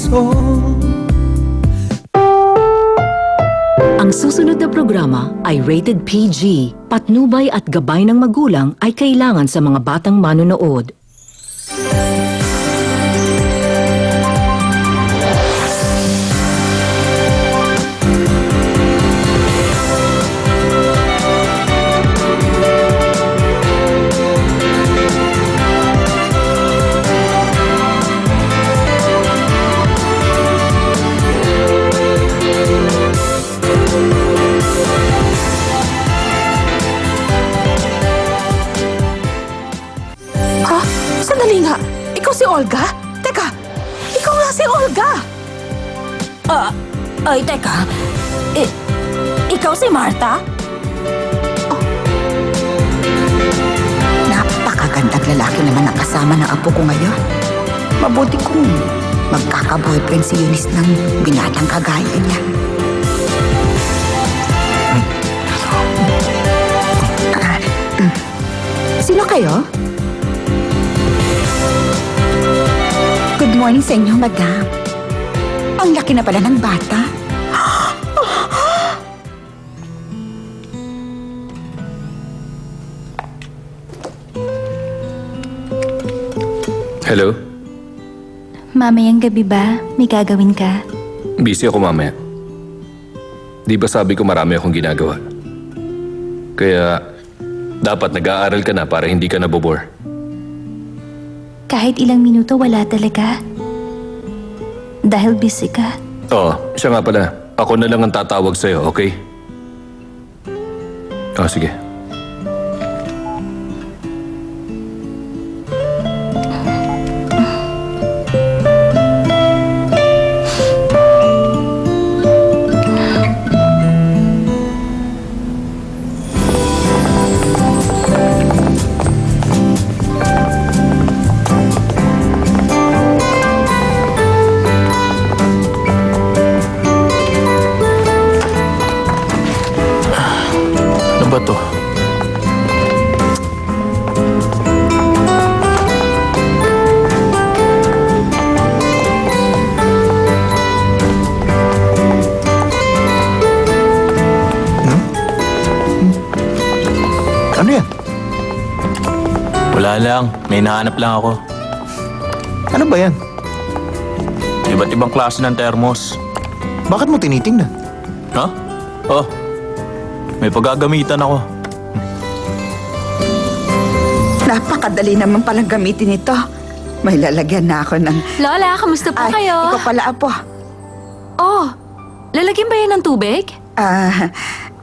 puso. Ang susunod na programa ay rated PG. Patnubay at gabay ng magulang ay kailangan sa mga batang manonood. Sandali nga, ikaw si Olga? Teka, ikaw nga si Olga! Ay, teka. Ikaw si Martha? Oh. Napakagandang lalaki naman ang kasama ng apo ko ngayon. Mabuti kung magkaka-boyfriend si Eunice ng binatang kagaya niya. Sino kayo? Good morning sa inyo, madam. Ang laki na pala ng bata. Hello? Mamayang gabi ba? May gagawin ka? Busy ako mamaya. Di ba sabi ko marami akong ginagawa? Kaya dapat nag-aaral ka na para hindi ka nabobore. Kahit ilang minuto wala talaga. Dahil busy ka. Oo, siya nga pala. Ako na lang ang tatawag sa'yo, okay? Sige. Ano yan? Wala lang. May nahanap lang ako. Ano ba yan? Iba't ibang klase ng thermos. Bakit mo tinitingnan? Ha? Oh, may paggagamitan ako. Napakadali naman palang gamitin ito. May lalagyan na ako ng... Lola, kamusta po kayo? Ikaw pala, apo. Oh, lalagyan ba yan ng tubig?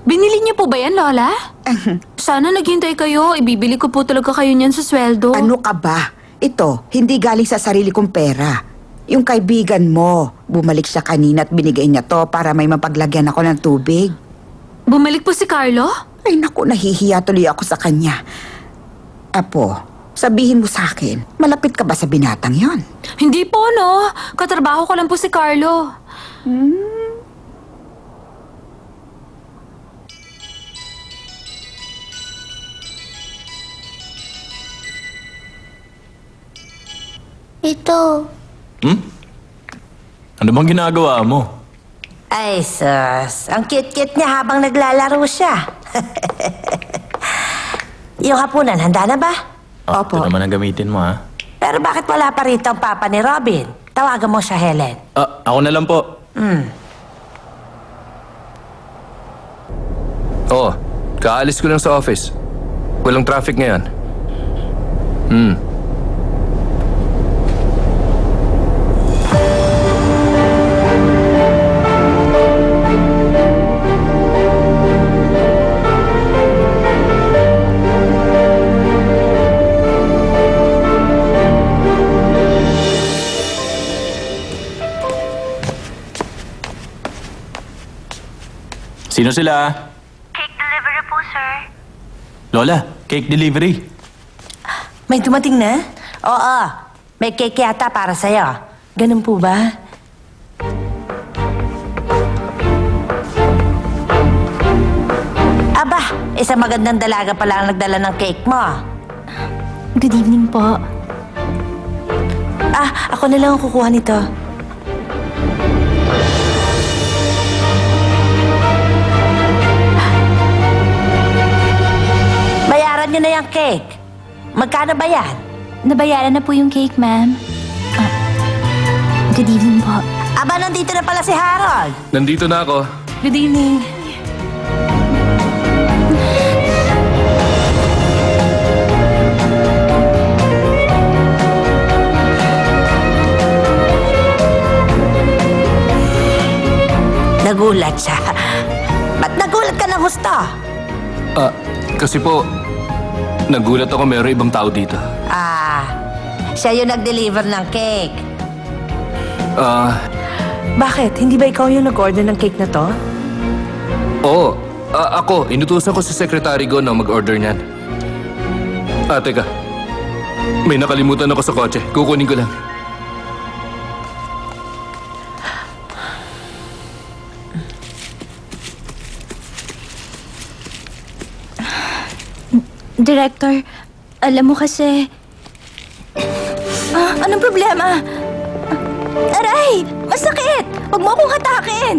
Binili niyo po ba yan, Lola? Sana naghintay kayo. Ibibili ko po talaga kayo niyan sa sweldo. Ano ka ba? Ito, hindi galing sa sarili kong pera. Yung kaibigan mo, bumalik siya kanina at binigay niya to para may mapaglagyan ako ng tubig. Bumalik po si Carlo? Ay naku, nahihiya tuloy ako sa kanya. Apo, sabihin mo sa akin, malapit ka ba sa binatang yon? Hindi po, no. Katrabaho ko lang po si Carlo. Ito. Ano bang ginagawa mo? Ay, sus. Ang cute-cute niya habang naglalaro siya. Yung hapunan, handa na ba? Opo. Ito naman ang gamitin mo, ha? Pero bakit wala pa rito ang papa ni Robin? Tawagan mo siya, Helen. Ako na lang po. Kaalis ko lang sa office. Walang traffic ngayon. Sino sila? Cake delivery po, sir. Lola, cake delivery. May dumating na? Oo. May cake yata para sa'yo. Ganun po ba? Aba, isang magandang dalaga pala ang nagdala ng cake mo. Good evening po. Ako na lang ang kukuha nito. niyo na yung cake. Magkano ba yan? Nabayaran na po yung cake, ma'am. Good evening po. Aba, nandito na pala si Harold. Nandito na ako. Good evening. Nagulat siya. Ba't nagulat ka ng husto? Kasi po, nagulat ako meron ibang tao dito. Siya yung nag-deliver ng cake. Bakit? Hindi ba ikaw yung nag-order ng cake na to? Oo. Ako, inutusan ko sa sekretary ko na mag-order niyan. Teka. May nakalimutan ako sa kotse. Kukunin ko lang. Director, alam mo kasi... anong problema? Aray! Masakit! Huwag mo akong hatakin!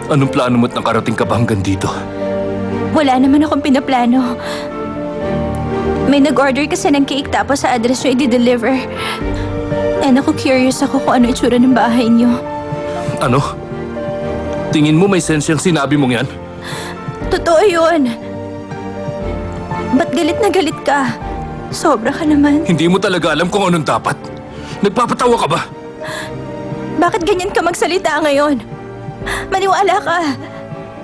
Anong plano mo't nakarating ka ba hanggang dito? Wala naman akong pinaplano. May nag-order kasi ng cake tapos sa address nyo i-deliver. And ako curious ako kung ano itsura ng bahay nyo. Ano? Tingin mo may sense yung sinabi mong yan? Totoo yun. Ba't galit na galit ka? Sobra ka naman. Hindi mo talaga alam kung anong dapat. Nagpapatawa ka ba? Bakit ganyan ka magsalita ngayon? Maniwala ka.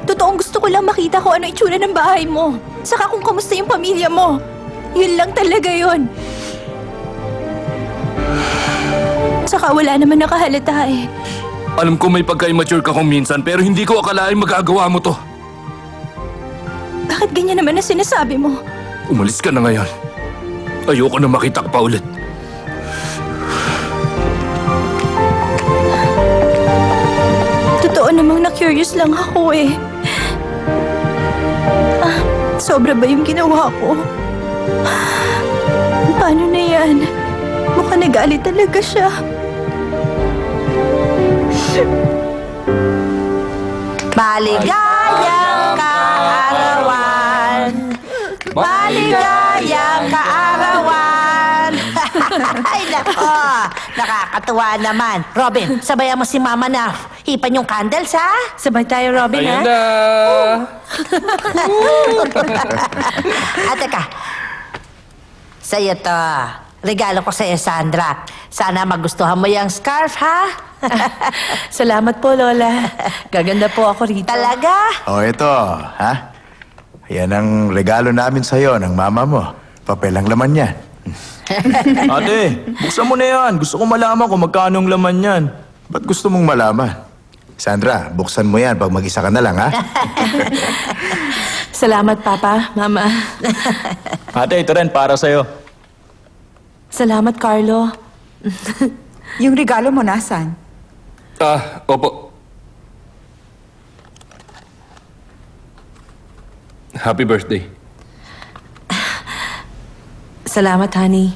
Totoong gusto ko lang makita kung ano itsura ng bahay mo. Saka kung kamusta yung pamilya mo. Yun lang talaga yun. Saka wala naman nakahalata eh. Alam ko may pagka-immature ka kung minsan pero hindi ko akalain magagawa mo to. Bakit ganyan naman na sinasabi mo? Umalis ka na ngayon. Ayoko na makita ka pa ulit. Totoo namang na-curious lang ako eh. Sobra ba yung ginawa ko? Paano na yan? Mukhang nagalit talaga siya. Maligayang kaarawan! Maligayang kaarawan! Ay, nako! Nakakatuwa naman. Robin, sabayan mo si Mama na hipan yung candles, ha? Sabay tayo, Robin, ha? Ayun na! Teka. Sa'yo to. Regalo ko sa'yo, Sandra. Sana magustuhan mo yung scarf, ha? Salamat po, Lola. Gaganda po ako rito. Talaga? Ito, ha? Yan ang regalo namin sa'yo ng mama mo. Papel ang laman niya. Ate, buksan mo na yan. Gusto ko malaman kung magkano ang laman yan. Ba't gusto mong malaman? Sandra, buksan mo yan pag mag-isa ka na lang, ha? Salamat, Papa, Mama. Ate, ito rin para sa'yo. Salamat, Carlo. Yung regalo mo nasan? Opo. Happy birthday. Salamat, honey.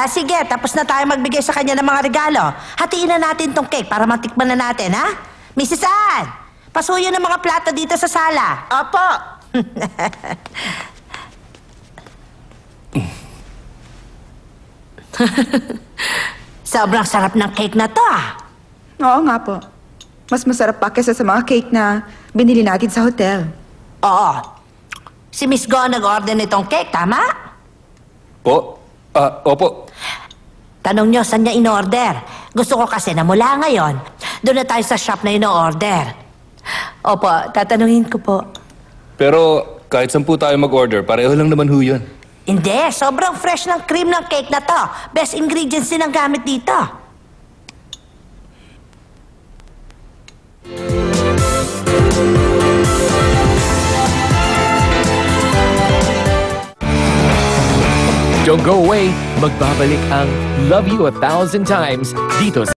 Sige, tapos na tayo magbigay sa kanya ng mga regalo. Hatiin na natin tong cake para matikman na natin, ha? Mrs. Ann, pasuyo ng mga plato dito sa sala. Opo. Sobrang sarap ng cake na to, ah. Oo nga po. Mas masarap pa kesa sa mga cake na binili natin sa hotel. Oo. Si Miss Go nag-order nitong cake, tama? Opo. Tanong nyo, saan niya in-order? Gusto ko kasi na mula ngayon, doon na tayo sa shop na in-order. Opo, tatanungin ko po. Pero kahit 10 tayo mag-order, pareho lang naman ho yun. Hindi, sobrang fresh ng cream ng cake na to. Best ingredients din ang gamit dito. Don't go away, magbabalik ang Love You 1,000 Times dito sa